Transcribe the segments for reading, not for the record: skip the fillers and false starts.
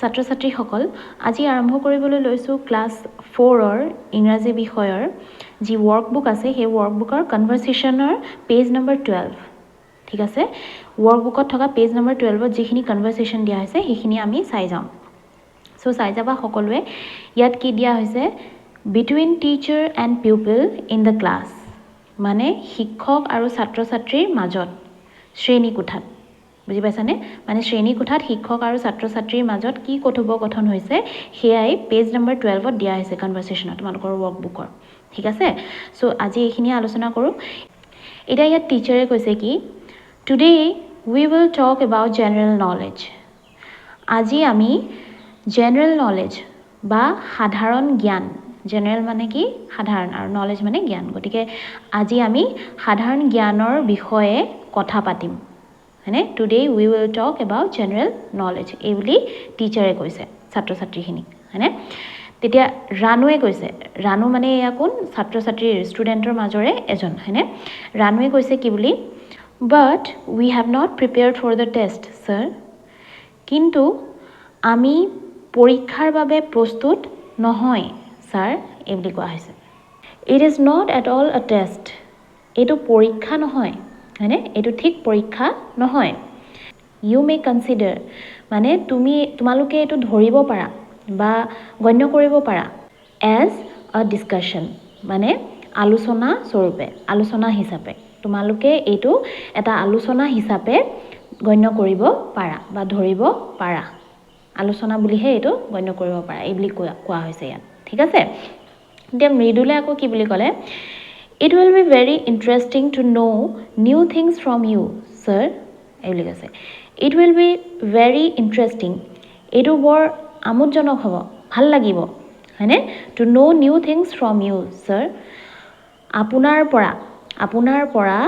ছাত্ৰ ছাত্ৰীসকল আজি আৰম্ভ কৰিবলৈ লৈছোঁ ক্লাছ 4ৰ ইংৰাজী বিষয়ৰ যি ৱৰ্কবুক আছে সেই ৱৰ্কবুকৰ কনভাৰচেশ্যনৰ পেজ নম্বৰ 12 ঠিক আছে ৱৰ্কবুকত থকা পেজ নম্বৰ 12ত যিখিনি কনভাৰচেশ্যন দিয়া হৈছে সেইখিনি আমি চাই যাম সো চাই যাবা সকলোৱে ইয়াত কি দিয়া হৈছে between teacher and pupil in the class মানে শিক্ষক আৰু ছাত্ৰ ছাত্ৰীৰ মাজত শ্ৰেণী কোঠাত বুজি পাইছানে মানে শ্ৰেণী কোঠাত শিক্ষক আৰু ছাত্ৰ ছাত্ৰীৰ মাজত কি কথোপকথন হৈছে হেয়াই পেজ নম্বৰ 12ত দিয়া হৈছে কনভাৰচেশ্যনত তোমালোকৰ ৱৰ্কবুকৰ ঠিক আছে সো আজি এইখিনি আলোচনা কৰোঁ এটা ইয়াত টিচাৰে কৈছে কি today we will talk about general knowledge আজি আমি জেনাৰেল নলেজ বা সাধাৰণ জ্ঞান জেনাৰেল মানে কি সাধাৰণ আৰু নলেজ মানে জ্ঞান গতিকে আজি আমি সাধাৰণ জ্ঞানৰ বিষয়ে কথা পাতিম হয়নে today we will talk about general knowledge এই বুলি টিচাৰে কৈছে ছাত্ৰ ছাত্ৰীখিনিক হয়নে তেতিয়া ৰানুৱে কৈছে ৰানু মানে এয়া কোন ছাত্ৰ ছাত্ৰীৰ ষ্টুডেণ্টৰ মাজৰে এজন হয়নে ৰানুৱে কৈছে কি বুলি but we have not prepared for the test sir কিন্তু আমি পৰীক্ষাৰ বাবে প্ৰস্তুত নহয় ছাৰ এই বুলি কোৱা হৈছে it is not at all a test এইটো পৰীক্ষা নহয় হয়নে এইটো ঠিক পৰীক্ষা নহয় ইউ মে কনচিডাৰ মানে তোমালোকে এইটো ধৰিব পাৰা বা গণ্য কৰিব পাৰা এজ আ ডিছকাশ্যন মানে আলোচনা স্বৰূপে আলোচনা হিচাপে তোমালোকে এইটো এটা আলোচনা হিচাপে গণ্য কৰিব পাৰা বা ধৰিব পাৰা আলোচনা বুলিহে এইটো গণ্য কৰিব পাৰা এই বুলি কোৱা হৈছে ইয়াত ঠিক আছে এতিয়া মৃদুলে আকৌ কি বুলি ক'লে It will be very interesting to know new things from you, sir. এই বুলি কৈছে It will be very interesting. এইটো বৰ আমোদজনক হ'ব ভাল লাগিব হয়নে to know new things from you, sir. আপোনাৰ পৰা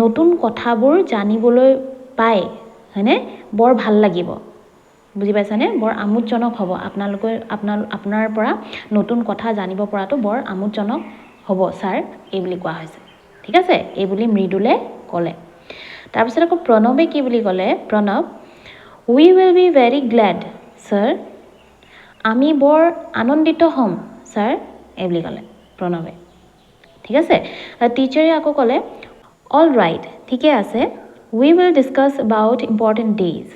নতুন কথাবোৰ জানিবলৈ পাই হয়নে বৰ ভাল লাগিব বুজি পাইছানে বৰ আমোদজনক হ'ব আপোনাৰ পৰা নতুন কথা জানিব পৰাটো বৰ আমোদজনক হ'ব ছাৰ এই বুলি কোৱা হৈছে ঠিক আছে এই বুলি মৃদুলে ক'লে তাৰপিছত আকৌ প্ৰণৱে কি বুলি ক'লে Pranav we will be very glad sir আমি বৰ আনন্দিত হ'ম ছাৰ এই বুলি ক'লে প্ৰণৱে ঠিক আছে টিচাৰে আকৌ ক'লে অল ৰাইট ঠিকে আছে we will discuss about important days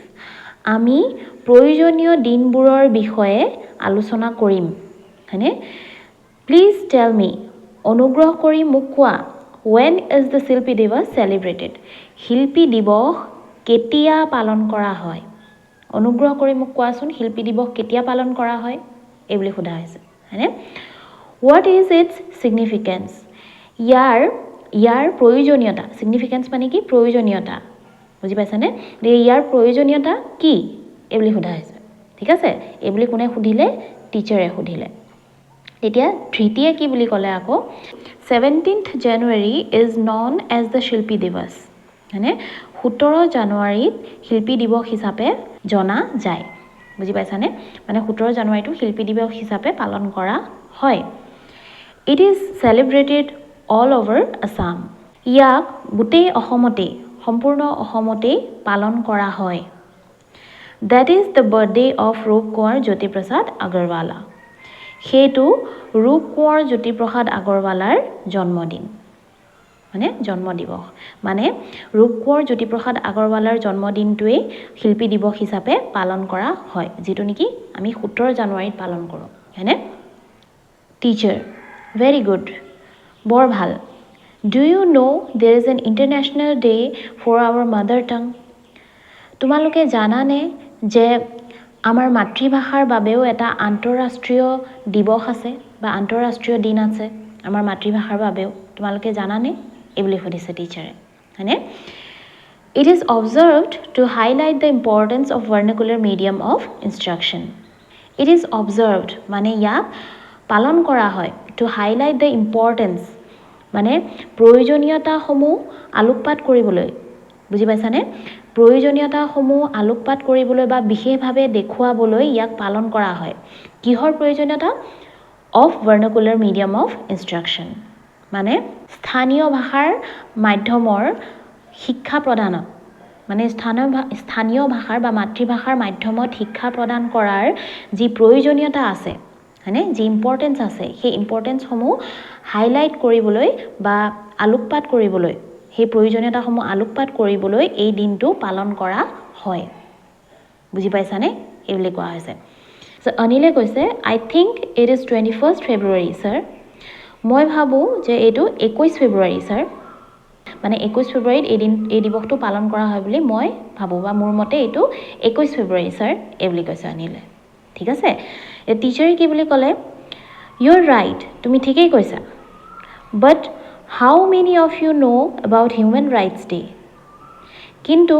আমি প্ৰয়োজনীয় দিনবোৰৰ বিষয়ে আলোচনা কৰিম হয়নে প্লিজ টেল মি অনুগ্ৰহ কৰি মোক কোৱা when is the শিল্পী দিৱস celebrated শিল্পী দিৱস কেতিয়া পালন কৰা হয় অনুগ্ৰহ কৰি মোক কোৱাচোন শিল্পী দিৱস কেতিয়া পালন কৰা হয় এই বুলি সোধা হৈছে হয়নে what is its significance ইয়াৰ প্ৰয়োজনীয়তা significance মানে কি প্ৰয়োজনীয়তা বুজি পাইছানে ইয়াৰ প্ৰয়োজনীয়তা কি এই বুলি সোধা হৈছে ঠিক আছে এই বুলি কোনে সুধিলে টিচাৰে সুধিলে তেতিয়া ধৃতিয়ে কি বুলি ক'লে আকৌ 17th January is known as the শিল্পী দিৱস মানে 17 জানুৱাৰীত শিল্পী দিৱস হিচাপে জনা যায় বুজি পাইছানে মানে 17 জানুৱাৰীটো শিল্পী দিৱস হিচাপে পালন কৰা হয় it is celebrated all over Assam ইয়াক গোটেই অসমতে সম্পূৰ্ণ অসমতে পালন কৰা হয় that is the birthday of ৰূপ কোঁৱৰ জ্যোতিপ্ৰসাদ আগৰৱালা সেইটো ৰূপ কোঁৱৰ জ্যোতিপ্ৰসাদ আগৰৱালাৰ জন্মদিন মানে জন্ম দিৱস মানে ৰূপ কোঁৱৰ জ্যোতিপ্ৰসাদ আগৰৱালাৰ জন্মদিনটোৱেই শিল্পী দিৱস হিচাপে পালন কৰা হয় যিটো নেকি আমি 17 জানুৱাৰীত পালন কৰোঁ হয়নে টিচাৰ ভেৰি গুড বৰ ভাল do you know' there is an international day for our mother tongue তোমালোকে জানানে যে আমাৰ মাতৃভাষাৰ বাবেও এটা আন্তঃৰাষ্ট্ৰীয় দিৱস আছে বা আন্তঃৰাষ্ট্ৰীয় দিন আছে আমাৰ মাতৃভাষাৰ বাবেও তোমালোকে জানানে এই বুলি সুধিছে টিচাৰে হয়নে it is observed to highlight the importance of vernacular medium of instruction it is observed মানে ইয়াক পালন কৰা হয় টু হাইলাইট দ্য ইম্পৰ্টেঞ্চ মানে প্ৰয়োজনীয়তাসমূহ আলোকপাত কৰিবলৈ বুজি পাইছানে প্ৰয়োজনীয়তাসমূহ আলোকপাত কৰিবলৈ বা বিশেষভাৱে দেখুৱাবলৈ ইয়াক পালন কৰা হয় কিহৰ প্ৰয়োজনীয়তা of vernacular medium of instruction মানে স্থানীয় ভাষাৰ মাধ্যমৰ শিক্ষা প্ৰদানত মানে স্থানীয় ভাষাৰ বা মাতৃভাষাৰ মাধ্যমত শিক্ষা প্ৰদান কৰাৰ যি প্ৰয়োজনীয়তা আছে হয়নে যি ইম্পৰ্টেঞ্চ আছে সেই ইম্পৰ্টেঞ্চসমূহ হাইলাইট কৰিবলৈ বা আলোকপাত কৰিবলৈ সেই প্ৰয়োজনীয়তাসমূহ আলোকপাত কৰিবলৈ এই দিনটো পালন কৰা হয় বুজি পাইছানে এই বুলি কোৱা হৈছে সো অনিলে কৈছে I think it is 21st February sir মই ভাবোঁ যে এইটো 21 ফেব্ৰুৱাৰী ছাৰ মানে 21 ফেব্ৰুৱাৰীত এই দিৱসটো পালন কৰা হয় বুলি মই ভাবোঁ বা মোৰ মতে এইটো 21 ফেব্ৰুৱাৰী ছাৰ এই বুলি কৈছে অনিলে ঠিক আছে টিচাৰে কি বুলি ক'লে ইউ আৰ ৰাইট তুমি ঠিকেই কৈছা but how many of you know' about human rights day কিন্তু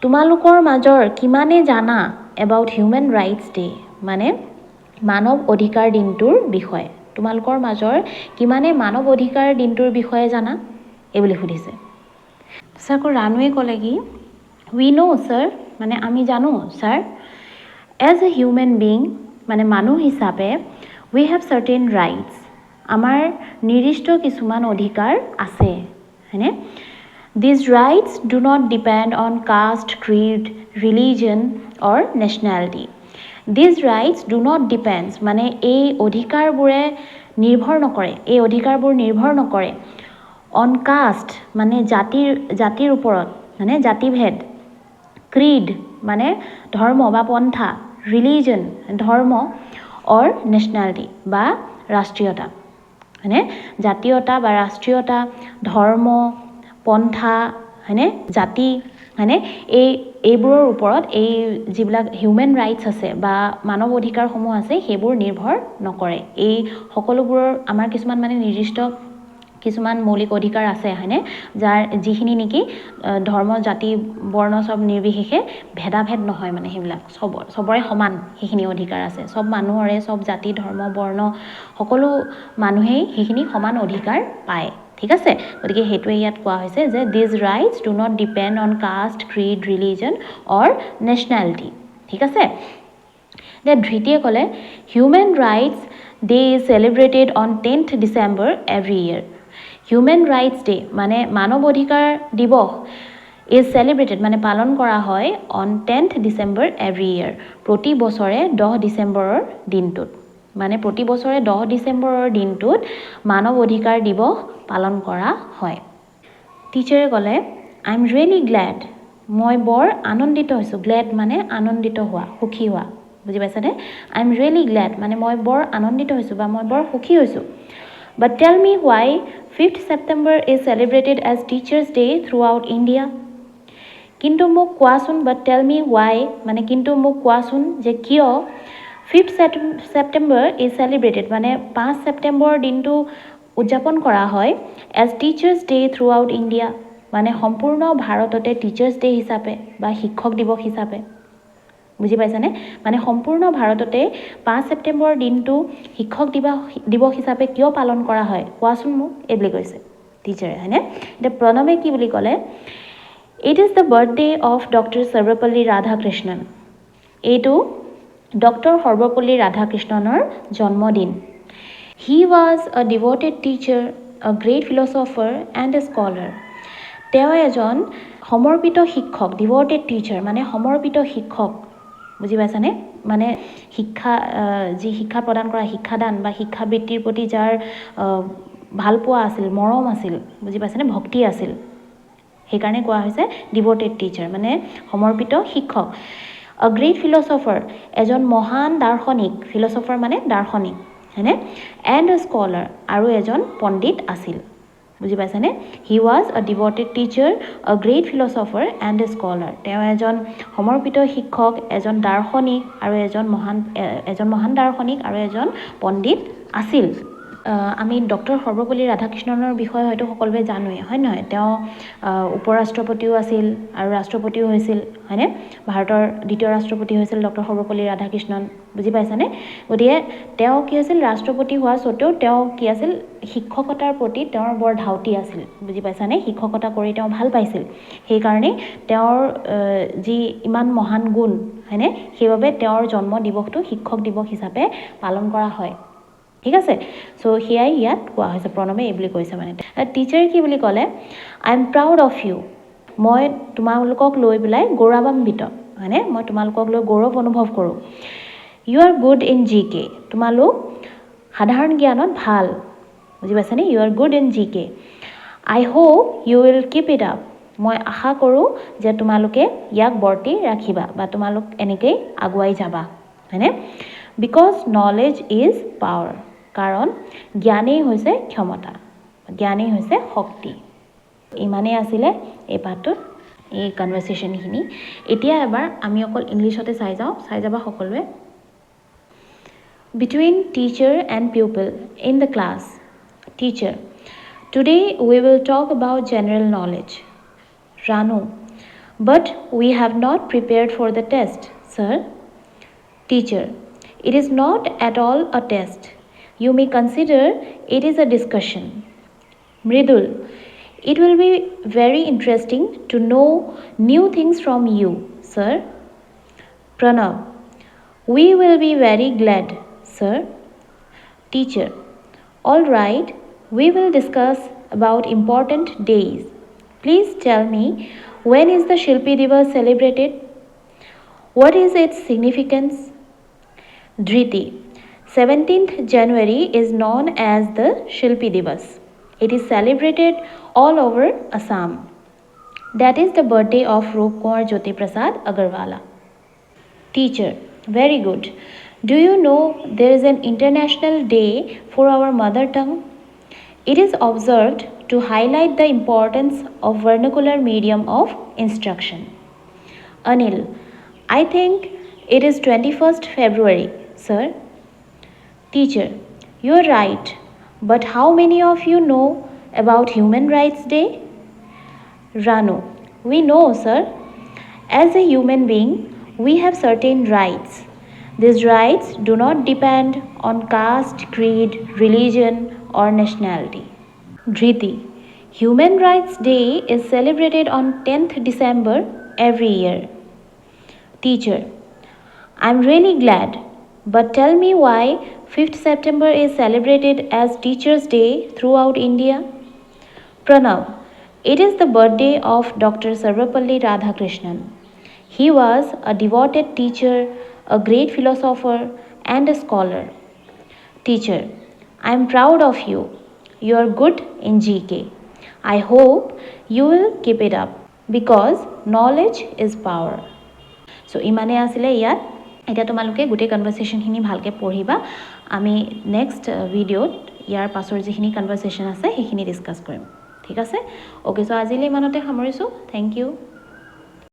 তোমালোকৰ মাজৰ কিমানে জানা এবাউট হিউমেন ৰাইটছ ডে মানে মানৱ অধিকাৰ দিনটোৰ বিষয়ে তোমালোকৰ মাজৰ কিমানে মানৱ অধিকাৰ দিনটোৰ বিষয়ে জানা এই বুলি সুধিছে আকৌ ৰানুৱে ক'লে কি উই ন' ছাৰ মানে আমি জানো sir as a human being মানে মানুহ হিচাপে উই হেভ চাৰ্টেইন ৰাইটছ আমাৰ নিৰ্দিষ্ট কিছুমান অধিকাৰ আছে হয়নে these rights do not depend on caste creed religion or nationality these rights do not depends মানে এই অধিকাৰবোৰে নিৰ্ভৰ নকৰে অন কাষ্ট মানে জাতিৰ ওপৰত মানে জাতিভেদ ক্ৰিড মানে ধৰ্ম বা পন্থা ৰিলিজন ধৰ্ম অৰ নেশ্যনেলিটি বা ৰাষ্ট্ৰীয়তা হয়নে জাতীয়তা বা ৰাষ্ট্ৰীয়তা ধৰ্ম পন্থা হয়নে জাতি হয়নে এইবোৰৰ ওপৰত এই যিবিলাক হিউমেন ৰাইটছ আছে বা মানৱ অধিকাৰসমূহ আছে সেইবোৰ নিৰ্ভৰ নকৰে এই সকলোবোৰৰ আমাৰ কিছুমান মানে নিৰ্দিষ্ট কিছুমান মৌলিক অধিকাৰ আছে হয়নে যাৰ যিখিনি নেকি ধৰ্ম জাতি বৰ্ণ সব নিৰ্বিশেষে ভেদাভেদ নহয় মানে সেইবিলাক সবৰে সমান সেইখিনি অধিকাৰ আছে সব মানুহৰে সব জাতি ধৰ্ম বৰ্ণ সকলো মানুহেই সেইখিনি সমান অধিকাৰ পায় ঠিক আছে গতিকে সেইটোৱে ইয়াত কোৱা হৈছে যে these rights do not depend on caste creed religion or nationality ঠিক আছে ধৃতিয়ে ক'লে human rights day is celebrated on 10th December every year human rights day মানে মানৱ অধিকাৰ দিৱস ইজ চেলিব্ৰেটেড মানে পালন কৰা হয় on 10th December every year প্ৰতি বছৰে 10 ডিচেম্বৰৰ দিনটোত মানে প্ৰতি বছৰে 10 ডিচেম্বৰৰ দিনটোত মানৱ অধিকাৰ দিৱস পালন কৰা হয় টিচাৰে ক'লে আই এম ৰিয়েলি গ্লেড মই বৰ আনন্দিত হৈছোঁ গ্লেড মানে আনন্দিত হোৱা সুখী হোৱা বুজি পাইছানে আই এম ৰিয়েলি গ্লেড মানে মই বৰ আনন্দিত হৈছোঁ বা মই বৰ সুখী হৈছোঁ বাট tell me why 5th September is celebrated as Teachers' Day throughout India কিন্তু মোক কোৱাচোন বাট টেল মি হোৱাই মানে কিন্তু মোক কোৱাচোন যে কিয় 5th September is celebrated মানে 5 ছেপ্টেম্বৰ দিনটো উদযাপন কৰা হয় as teachers day throughout India মানে সম্পূৰ্ণ ভাৰততে টিচাৰ্ছ ডে হিচাপে বা শিক্ষক দিৱস হিচাপে বুজি পাইছানে মানে সম্পূৰ্ণ ভাৰততে 5 ছেপ্টেম্বৰ দিনটো শিক্ষক দিৱস হিচাপে কিয় পালন কৰা হয় কোৱাচোন মোক এই বুলি কৈছে টিচাৰে হয়নে এতিয়া প্ৰণৱে কি বুলি ক'লে it is the birthday of doctor Sarvepalli Radhakrishnan এইটো ডক্টৰ সৰ্বপল্লী ৰাধাকৃষ্ণনৰ জন্মদিন হি ৱাজ আ ডিভটেড টিচাৰ আ great philosopher and A scholar তেওঁ এজন সমৰ্পিত শিক্ষক ডিভটেড টিচাৰ মানে সমৰ্পিত শিক্ষক বুজি পাইছানে মানে যি শিক্ষা প্ৰদান কৰা শিক্ষাদান বা শিক্ষাবৃত্তিৰ প্ৰতি যাৰ ভালপোৱা আছিল মৰম আছিল বুজি পাইছানে ভক্তি আছিল সেইকাৰণে কোৱা হৈছে ডিভটেড টিচাৰ মানে সমৰ্পিত শিক্ষক আ গ্ৰেট ফিলচফাৰ এজন মহান দাৰ্শনিক ফিলচফাৰ মানে দাৰ্শনিক হয়নে এণ্ড এ স্কলাৰ আৰু এজন পণ্ডিত আছিল বুজি পাইছানে হি ৱাজ আ ডিভটেড টিচাৰ আ great philosopher and A scholar তেওঁ এজন সমৰ্পিত শিক্ষক এজন দাৰ্শনিক আৰু এজন মহান দাৰ্শনিক আৰু এজন পণ্ডিত আছিল আমি ডক্টৰ সৰ্বপল্লী ৰাধাকৃষ্ণনৰ বিষয়ে হয়তো সকলোৱে জানোৱেই হয় নহয় তেওঁ উপৰাষ্ট্ৰপতিও আছিল আৰু ৰাষ্ট্ৰপতিও হৈছিল হয়নে ভাৰতৰ দ্বিতীয় ৰাষ্ট্ৰপতি হৈছিল ডক্টৰ সৰ্বপল্লী ৰাধাকৃষ্ণন বুজি পাইছানে গতিকে তেওঁ কি আছিল ৰাষ্ট্ৰপতি হোৱা স্বত্তেও তেওঁ কি আছিল শিক্ষকতাৰ প্ৰতি তেওঁৰ বৰ ধাউতি আছিল বুজি পাইছানে শিক্ষকতা কৰি তেওঁ ভাল পাইছিল সেইকাৰণে তেওঁৰ যি ইমান মহান গুণ হয়নে সেইবাবে তেওঁৰ জন্ম দিৱসটো শিক্ষক দিৱস হিচাপে পালন কৰা হয় ঠিক আছে সো সেয়াই ইয়াত কোৱা হৈছে প্ৰণৱে এই বুলি কৈছে মানে টিচাৰে কি বুলি ক'লে I am proud of you মই তোমালোকক লৈ পেলাই গৌৰৱান্বিত হয়নে মই তোমালোকক লৈ গৌৰৱ অনুভৱ কৰোঁ you are good in GK তোমালোক সাধাৰণ জ্ঞানত ভাল বুজি পাইছানে you are good in GK I hope you will keep it up মই আশা কৰোঁ যে তোমালোকে ইয়াক বৰ্তি ৰাখিবা বা তোমালোক এনেকৈ আগুৱাই যাবা হয়নে বিকজ নলেজ ইজ পাৱাৰ কাৰণ জ্ঞানেই হৈছে ক্ষমতা জ্ঞানেই হৈছে শক্তি ইমানেই আছিলে এই পাঠটোত এই কনভাৰচেশ্যনখিনি এতিয়া এবাৰ আমি অকল ইংলিছতে চাই যাবা সকলোৱে Between teacher and pupil in the class. Teacher, today we will talk about general knowledge. Ranu, but we have not prepared for the test, sir. Teacher, it is not at all a test. You may consider it is a discussion. Mridul, it will be very interesting to know new things from you, sir. Pranav, we will be very glad. Sir, teacher, all right, we will discuss about important days. Please tell me, when is the Shilpi Divas celebrated? What is its significance? Dhriti, 17th January is known as the Shilpi Divas. It is celebrated all over Assam. That is the birthday of Roop Kaur Jyoti Prasad Agarwala. Teacher, very good. Do you know there is an international day for our mother tongue? It is observed to highlight the importance of vernacular medium of instruction. Anil, I think it is 21st February, sir. Teacher, you are right. But how many of you know about Human Rights Day? Ranu, we know, sir. As a human being, we have certain rights. These rights do not depend on caste, creed, religion, or nationality. Dhriti, Human Rights Day is celebrated on 10th December every year. Teacher, I'm really glad, but tell me why 5th September is celebrated as Teachers' Day throughout India? Pranav, it is the birthday of Dr. Sarvapalli Radhakrishnan. He was a devoted teacher, a great philosopher, and a scholar. Teacher, I am proud of you. You are good in GK. I hope you will keep it up because knowledge is power. So, imane asile ইয়াত এটা তোমালোকে গোটেই কনভাৰসেশ্যনখিনি ভালকৈ পঢ়িবা আমি next ভিডিঅ'ত ইয়াৰ পাছৰ যিখিনি কনভাৰসেশ্যন আছে সেইখিনি ডিছকাছ কৰিম ঠিক আছে অ'কে চ' আজিলৈ ইমানতে সামৰিছোঁ থেংক ইউ